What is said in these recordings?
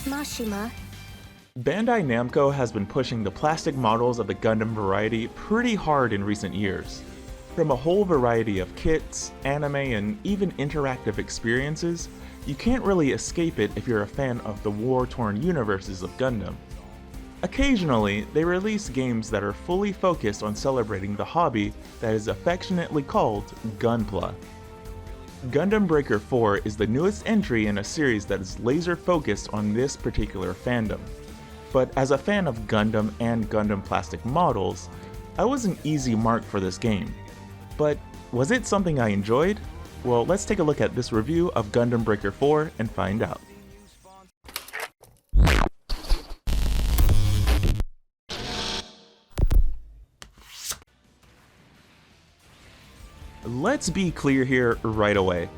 Mashima. Bandai Namco has been pushing the plastic models of the Gundam variety pretty hard in recent years. From a whole variety of kits, anime, and even interactive experiences, you can't really escape it if you're a fan of the war-torn universes of Gundam. Occasionally, they release games that are fully focused on celebrating the hobby that is affectionately called Gunpla. Gundam Breaker 4 is the newest entry in a series that is laser focused on this particular fandom. But as a fan of Gundam and Gundam plastic models, I was an easy mark for this game. But was it something I enjoyed? Well, let's take a look at this review of Gundam Breaker 4 and find out. Let's be clear here right away.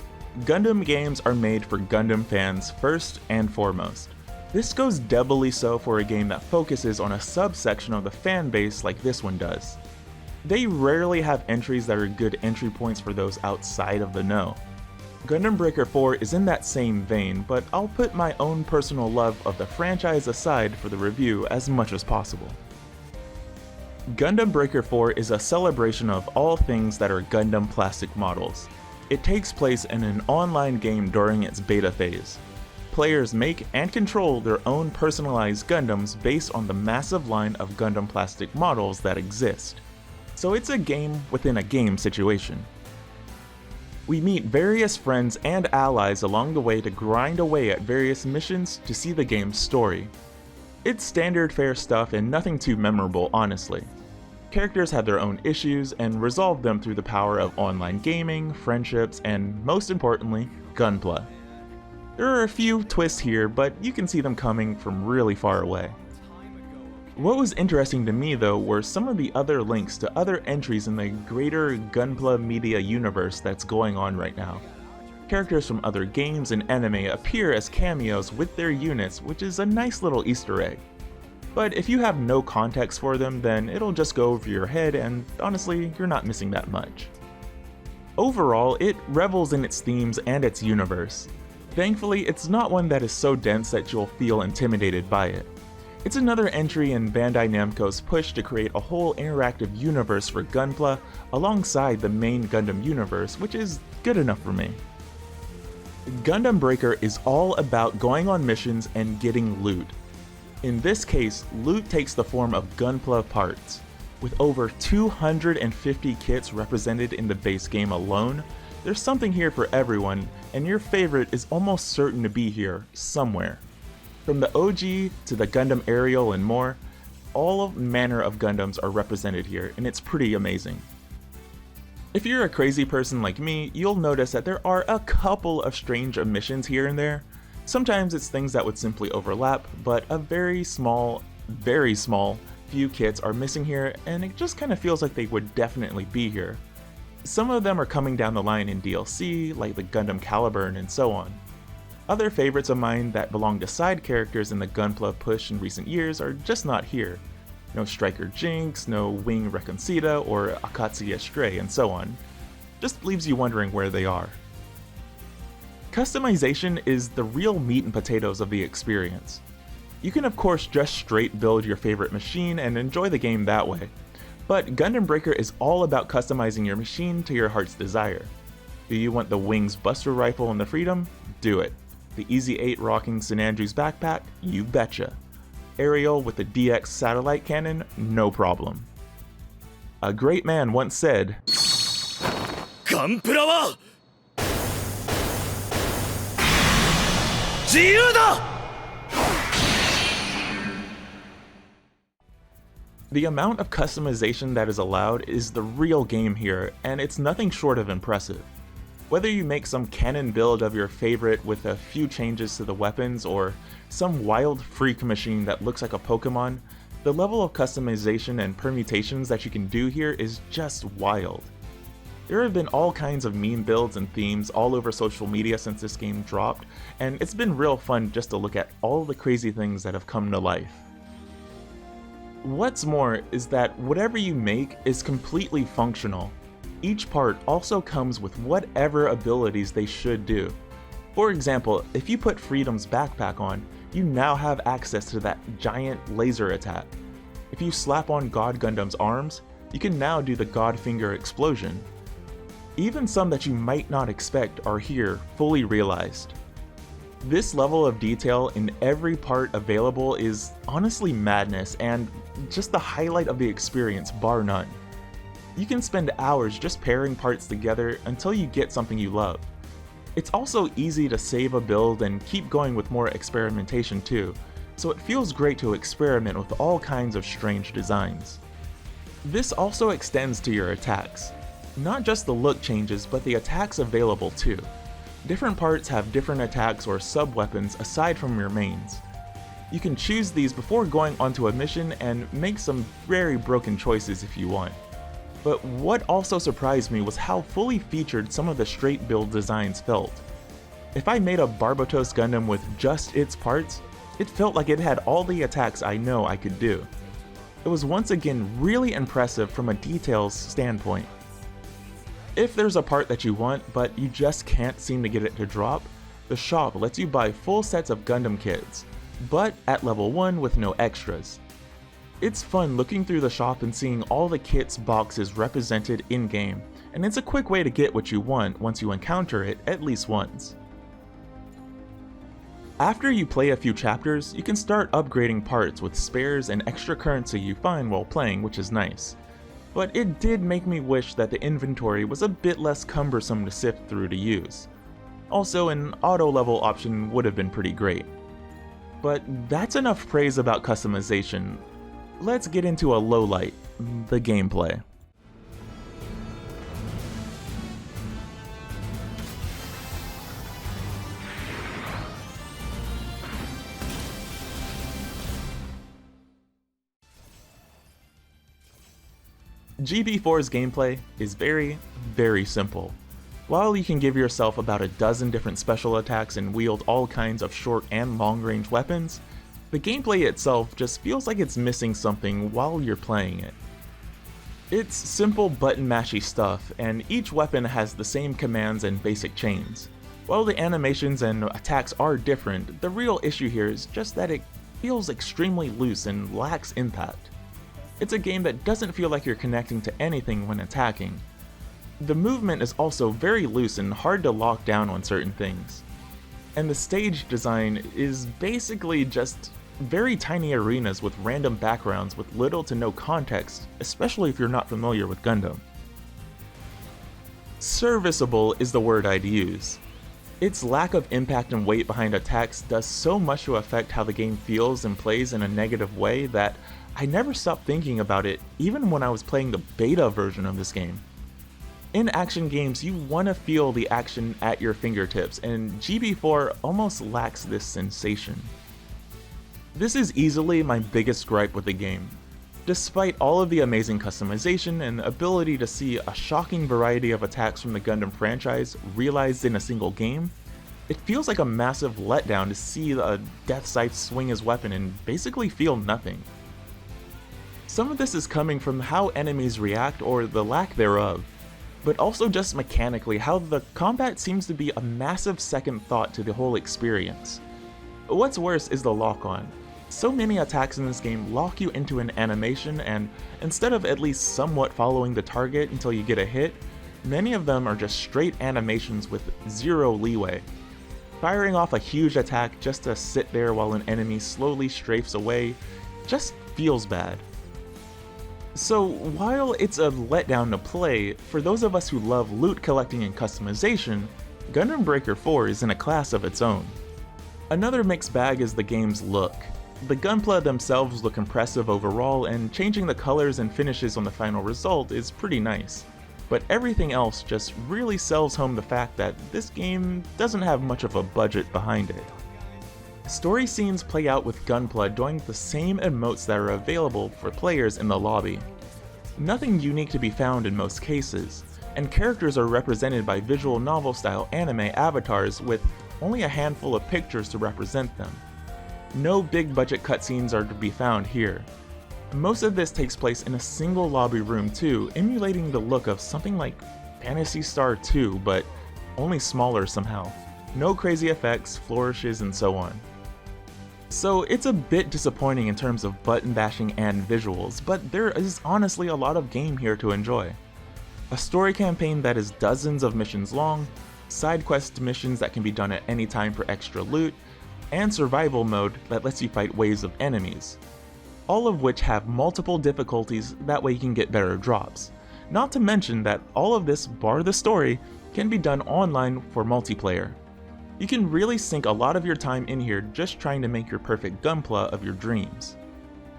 Gundam games are made for Gundam fans first and foremost. This goes doubly so for a game that focuses on a subsection of the fan base like this one does. They rarely have entries that are good entry points for those outside of the know. Gundam Breaker 4 is in that same vein, but I'll put my own personal love of the franchise aside for the review as much as possible. Gundam Breaker 4 is a celebration of all things that are Gundam plastic models. It takes place in an online game during its beta phase. Players make and control their own personalized Gundams based on the massive line of Gundam plastic models that exist. So it's a game within a game situation. We meet various friends and allies along the way to grind away at various missions to see the game's story. It's standard fare stuff and nothing too memorable, honestly. Characters have their own issues and resolve them through the power of online gaming, friendships, and most importantly, Gunpla. There are a few twists here, but you can see them coming from really far away. What was interesting to me though were some of the other links to other entries in the greater Gunpla media universe that's going on right now. Characters from other games and anime appear as cameos with their units, which is a nice little Easter egg. But if you have no context for them, then it'll just go over your head and honestly, you're not missing that much. Overall, it revels in its themes and its universe. Thankfully, it's not one that is so dense that you'll feel intimidated by it. It's another entry in Bandai Namco's push to create a whole interactive universe for Gunpla alongside the main Gundam universe, which is good enough for me. Gundam Breaker is all about going on missions and getting loot. In this case, loot takes the form of Gunpla parts. With over 250 kits represented in the base game alone, there's something here for everyone, and your favorite is almost certain to be here somewhere. From the OG to the Gundam Aerial and more, all manner of Gundams are represented here, and it's pretty amazing. If you're a crazy person like me, you'll notice that there are a couple of strange omissions here and there. Sometimes it's things that would simply overlap, but a very small few kits are missing here, and it just kind of feels like they would definitely be here. Some of them are coming down the line in DLC, like the Gundam Caliburn and so on. Other favorites of mine that belong to side characters in the Gunpla push in recent years are just not here. No Striker Jinx, no Wing Reconcita, or Akatsuki Stray, and so on. Just leaves you wondering where they are. Customization is the real meat and potatoes of the experience. You can of course just straight build your favorite machine and enjoy the game that way, but Gundam Breaker is all about customizing your machine to your heart's desire. Do you want the Wings Buster Rifle and the Freedom? Do it. The Easy 8 rocking St. Andrew's backpack? You betcha. Aerial with the DX satellite cannon? No problem. A great man once said, Gunpla wa ziyuu da! The amount of customization that is allowed is the real game here, and it's nothing short of impressive. Whether you make some cannon build of your favorite with a few changes to the weapons, or some wild freak machine that looks like a Pokemon, the level of customization and permutations that you can do here is just wild. There have been all kinds of meme builds and themes all over social media since this game dropped, and it's been real fun just to look at all the crazy things that have come to life. What's more is that whatever you make is completely functional. Each part also comes with whatever abilities they should do. For example, if you put Freedom's backpack on, you now have access to that giant laser attack. If you slap on God Gundam's arms, you can now do the God Finger explosion. Even some that you might not expect are here, fully realized. This level of detail in every part available is honestly madness and just the highlight of the experience, bar none. You can spend hours just pairing parts together until you get something you love. It's also easy to save a build and keep going with more experimentation too, so it feels great to experiment with all kinds of strange designs. This also extends to your attacks. Not just the look changes, but the attacks available too. Different parts have different attacks or sub-weapons aside from your mains. You can choose these before going onto a mission and make some very broken choices if you want. But what also surprised me was how fully featured some of the straight build designs felt. If I made a Barbatos Gundam with just its parts, it felt like it had all the attacks I know I could do. It was once again really impressive from a details standpoint. If there's a part that you want, but you just can't seem to get it to drop, the shop lets you buy full sets of Gundam kits, but at level 1 with no extras. It's fun looking through the shop and seeing all the kits boxes represented in-game, and it's a quick way to get what you want once you encounter it at least once. After you play a few chapters, you can start upgrading parts with spares and extra currency you find while playing, which is nice. But it did make me wish that the inventory was a bit less cumbersome to sift through to use. Also, an auto level option would have been pretty great. But that's enough praise about customization. Let's get into a lowlight, the gameplay. GB4's gameplay is very simple. While you can give yourself about a dozen different special attacks and wield all kinds of short and long range weapons, the gameplay itself just feels like it's missing something while you're playing it. It's simple button mashy stuff, and each weapon has the same commands and basic chains. While the animations and attacks are different, the real issue here is just that it feels extremely loose and lacks impact. It's a game that doesn't feel like you're connecting to anything when attacking. The movement is also very loose and hard to lock down on certain things. And the stage design is basically just very tiny arenas with random backgrounds with little to no context, especially if you're not familiar with Gundam. Serviceable is the word I'd use. Its lack of impact and weight behind attacks does so much to affect how the game feels and plays in a negative way that I never stopped thinking about it even when I was playing the beta version of this game. In action games, you want to feel the action at your fingertips, and GB4 almost lacks this sensation. This is easily my biggest gripe with the game. Despite all of the amazing customization and ability to see a shocking variety of attacks from the Gundam franchise realized in a single game, it feels like a massive letdown to see a Death Scythe swing his weapon and basically feel nothing. Some of this is coming from how enemies react or the lack thereof, but also just mechanically how the combat seems to be a massive second thought to the whole experience. What's worse is the lock-on. So many attacks in this game lock you into an animation, and instead of at least somewhat following the target until you get a hit, many of them are just straight animations with zero leeway. Firing off a huge attack just to sit there while an enemy slowly strafes away just feels bad. So while it's a letdown to play, for those of us who love loot collecting and customization, Gundam Breaker 4 is in a class of its own. Another mixed bag is the game's look. The Gunpla themselves look impressive overall, and changing the colors and finishes on the final result is pretty nice. But everything else just really sells home the fact that this game doesn't have much of a budget behind it. Story scenes play out with Gunpla doing the same emotes that are available for players in the lobby. Nothing unique to be found in most cases, and characters are represented by visual novel-style anime avatars with only a handful of pictures to represent them. No big budget cutscenes are to be found here. Most of this takes place in a single lobby room too, emulating the look of something like Phantasy Star 2, but only smaller somehow. No crazy effects, flourishes, and so on. So it's a bit disappointing in terms of button bashing and visuals, but there is honestly a lot of game here to enjoy. A story campaign that is dozens of missions long, side quest missions that can be done at any time for extra loot, and survival mode that lets you fight waves of enemies. All of which have multiple difficulties, that way you can get better drops. Not to mention that all of this, bar the story, can be done online for multiplayer. You can really sink a lot of your time in here just trying to make your perfect Gunpla of your dreams.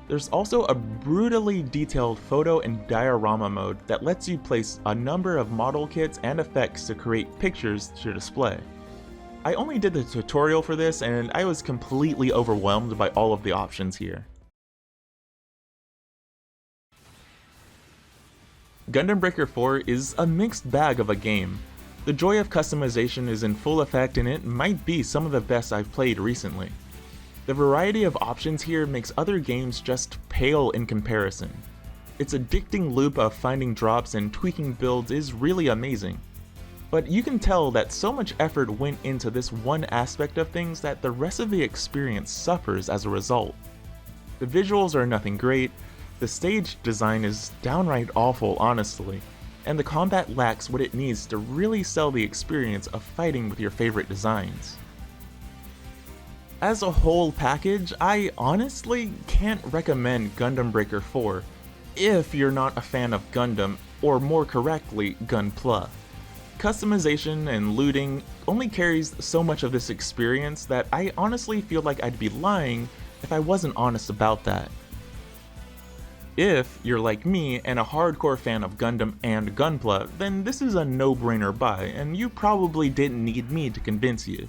There's also a brutally detailed photo and diorama mode that lets you place a number of model kits and effects to create pictures to display. I only did the tutorial for this and I was completely overwhelmed by all of the options here. Gundam Breaker 4 is a mixed bag of a game. The joy of customization is in full effect and it might be some of the best I've played recently. The variety of options here makes other games just pale in comparison. Its addicting loop of finding drops and tweaking builds is really amazing. But you can tell that so much effort went into this one aspect of things that the rest of the experience suffers as a result. The visuals are nothing great, the stage design is downright awful honestly, and the combat lacks what it needs to really sell the experience of fighting with your favorite designs. As a whole package, I honestly can't recommend Gundam Breaker 4 if you're not a fan of Gundam, or more correctly, Gunpla. Customization and looting only carries so much of this experience that I honestly feel like I'd be lying if I wasn't honest about that. If you're like me and a hardcore fan of Gundam and Gunpla, then this is a no-brainer buy, and you probably didn't need me to convince you.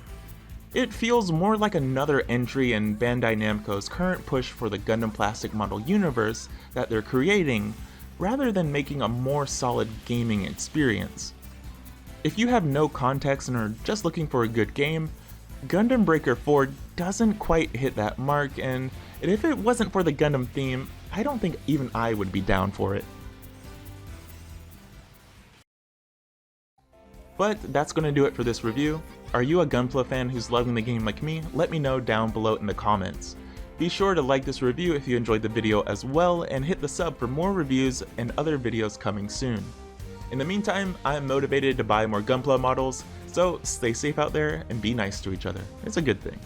It feels more like another entry in Bandai Namco's current push for the Gundam plastic model universe that they're creating, rather than making a more solid gaming experience. If you have no context and are just looking for a good game, Gundam Breaker 4 doesn't quite hit that mark, and if it wasn't for the Gundam theme, I don't think even I would be down for it. But that's going to do it for this review. Are you a Gunpla fan who's loving the game like me? Let me know down below in the comments. Be sure to like this review if you enjoyed the video as well, and hit the sub for more reviews and other videos coming soon. In the meantime, I am motivated to buy more Gunpla models, so stay safe out there and be nice to each other. It's a good thing.